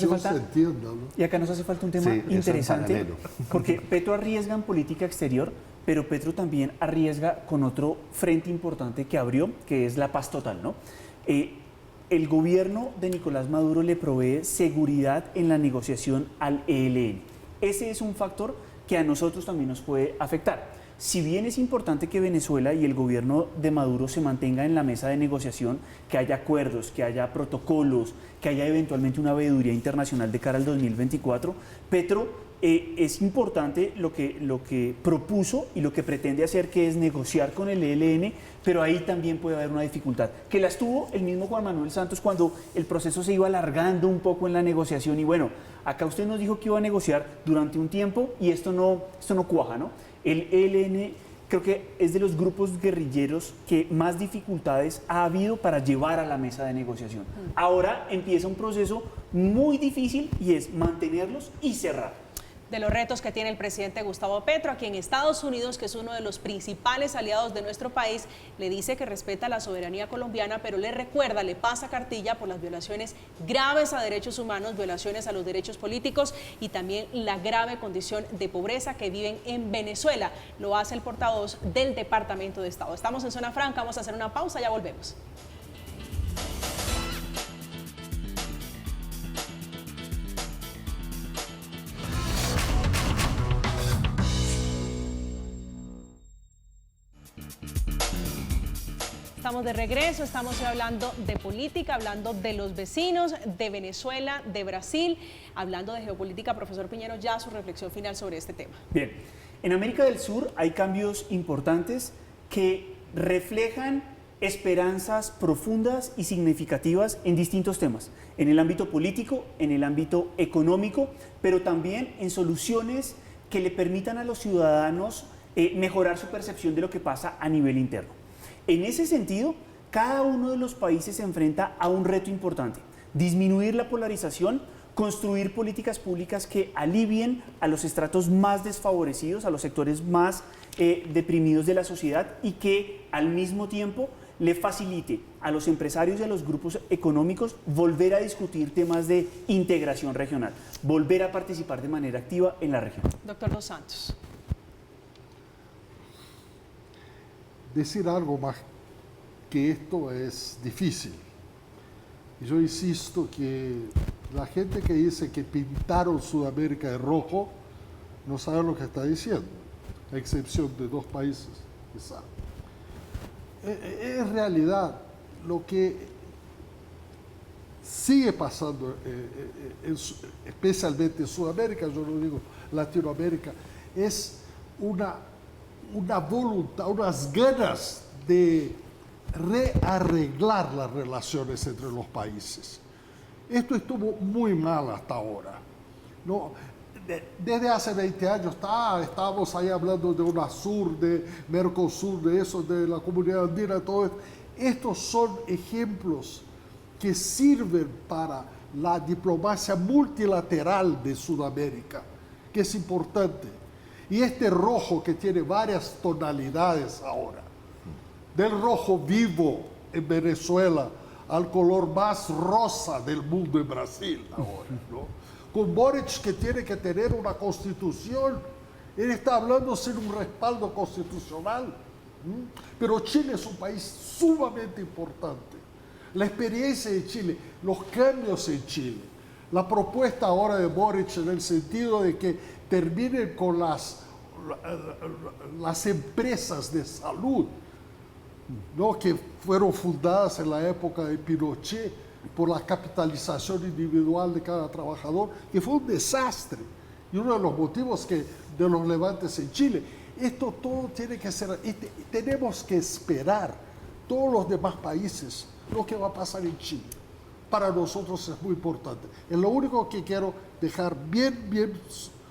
hace falta un tema interesante, porque Petro arriesga en política exterior, pero Petro también arriesga con otro frente importante que abrió, que es la paz total, ¿no? El gobierno de Nicolás Maduro le provee seguridad en la negociación al ELN. Ese es un factor que a nosotros también nos puede afectar. Si bien es importante que Venezuela y el gobierno de Maduro se mantenga en la mesa de negociación, que haya acuerdos, que haya protocolos, que haya eventualmente una veeduría internacional de cara al 2024, Petro es importante lo que propuso y lo que pretende hacer, que es negociar con el ELN, pero ahí también puede haber una dificultad, que las tuvo el mismo Juan Manuel Santos cuando el proceso se iba alargando un poco en la negociación y bueno, acá usted nos dijo que iba a negociar durante un tiempo y esto no cuaja, ¿no? El ELN creo que es de los grupos guerrilleros que más dificultades ha habido para llevar a la mesa de negociación. Ahora empieza un proceso muy difícil y es mantenerlos y cerrar. De los retos que tiene el presidente Gustavo Petro, aquí en Estados Unidos, que es uno de los principales aliados de nuestro país, le dice que respeta la soberanía colombiana, pero le recuerda, le pasa cartilla por las violaciones graves a derechos humanos, violaciones a los derechos políticos y también la grave condición de pobreza que viven en Venezuela. Lo hace el portavoz del Departamento de Estado. Estamos en Zona Franca, vamos a hacer una pausa, ya volvemos. Estamos de regreso, estamos hablando de política, hablando de los vecinos, de Venezuela, de Brasil, hablando de geopolítica. Profesor Piñero, ya su reflexión final sobre este tema. Bien, en América del Sur hay cambios importantes que reflejan esperanzas profundas y significativas en distintos temas, en el ámbito político, en el ámbito económico, pero también en soluciones que le permitan a los ciudadanos mejorar su percepción de lo que pasa a nivel interno. En ese sentido, cada uno de los países se enfrenta a un reto importante: disminuir la polarización, construir políticas públicas que alivien a los estratos más desfavorecidos, a los sectores más deprimidos de la sociedad y que al mismo tiempo le facilite a los empresarios y a los grupos económicos volver a discutir temas de integración regional, volver a participar de manera activa en la región. Doctor Dos Santos. Decir algo más que esto es difícil. Y yo insisto que la gente que dice que pintaron Sudamérica de rojo no sabe lo que está diciendo, a excepción de dos países que saben. En realidad, lo que sigue pasando, especialmente en Sudamérica, yo no digo Latinoamérica, es una voluntad, unas ganas de rearreglar las relaciones entre los países. Esto estuvo muy mal hasta ahora, ¿no? Desde hace 20 años estábamos ahí hablando de UNASUR, de Mercosur, de eso, de la Comunidad Andina, todo esto. Estos son ejemplos que sirven para la diplomacia multilateral de Sudamérica, que es importante. Y este rojo que tiene varias tonalidades ahora, del rojo vivo, en Venezuela al color más rosa del mundo en Brasil ahora, ¿no? Con Boric, que tiene que tener una constitución, él está hablando sin un respaldo constitucional. Pero Chile es un país sumamente importante. La experiencia de Chile, los cambios en Chile, la propuesta ahora de Boric en el sentido de que terminen con las empresas de salud, ¿no? Que fueron fundadas en la época de Pinochet por la capitalización individual de cada trabajador, que fue un desastre y uno de los motivos de los levantes en Chile. Esto todo tiene que ser, tenemos que esperar todos los demás países lo que va a pasar en Chile. Para nosotros es muy importante. Es lo único que quiero dejar bien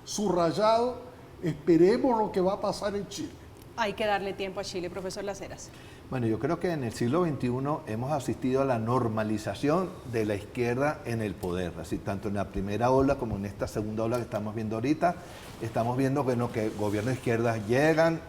subrayado. Esperemos lo que va a pasar en Chile. Hay que darle tiempo a Chile, profesor Las Heras. Bueno, yo creo que en el siglo XXI hemos asistido a la normalización de la izquierda en el poder, así tanto en la primera ola como en esta segunda ola que estamos viendo ahorita. Estamos viendo que gobiernos de izquierda llegan,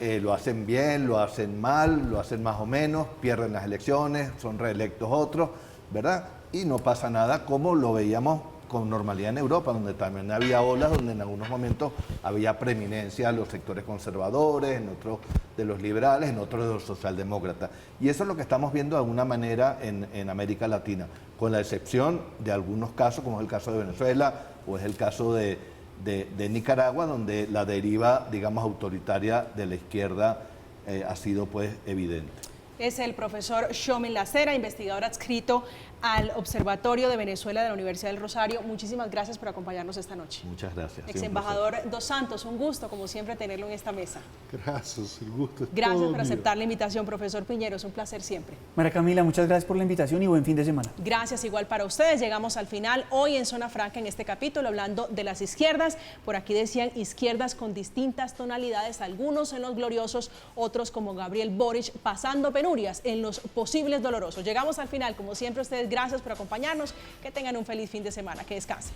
lo hacen bien, lo hacen mal, lo hacen más o menos, pierden las elecciones, son reelectos otros, ¿verdad? Y no pasa nada como lo veíamos con normalidad en Europa, donde también había olas, donde en algunos momentos había preeminencia a los sectores conservadores, en otros de los liberales, en otros de los socialdemócratas. Y eso es lo que estamos viendo de alguna manera en América Latina, con la excepción de algunos casos, como es el caso de Venezuela o es el caso de Nicaragua, donde la deriva, digamos, autoritaria de la izquierda ha sido pues evidente. Es el profesor Xomen Las Heras, investigador adscrito al Observatorio de Venezuela de la Universidad del Rosario. Muchísimas gracias por acompañarnos esta noche. Muchas gracias. Ex embajador Dos Santos, un gusto como siempre tenerlo en esta mesa. Gracias, el gusto es Gracias todo por mío. aceptar la invitación, profesor Piñero, es un placer siempre. María Camila, muchas gracias por la invitación y buen fin de semana. Gracias igual para ustedes. Llegamos al final hoy en Zona Franca en este capítulo hablando de las izquierdas. Por aquí decían izquierdas con distintas tonalidades, algunos en los gloriosos, otros como Gabriel Boric pasando penurias en los posibles dolorosos. Llegamos al final, como siempre ustedes, gracias por acompañarnos, que tengan un feliz fin de semana, que descansen.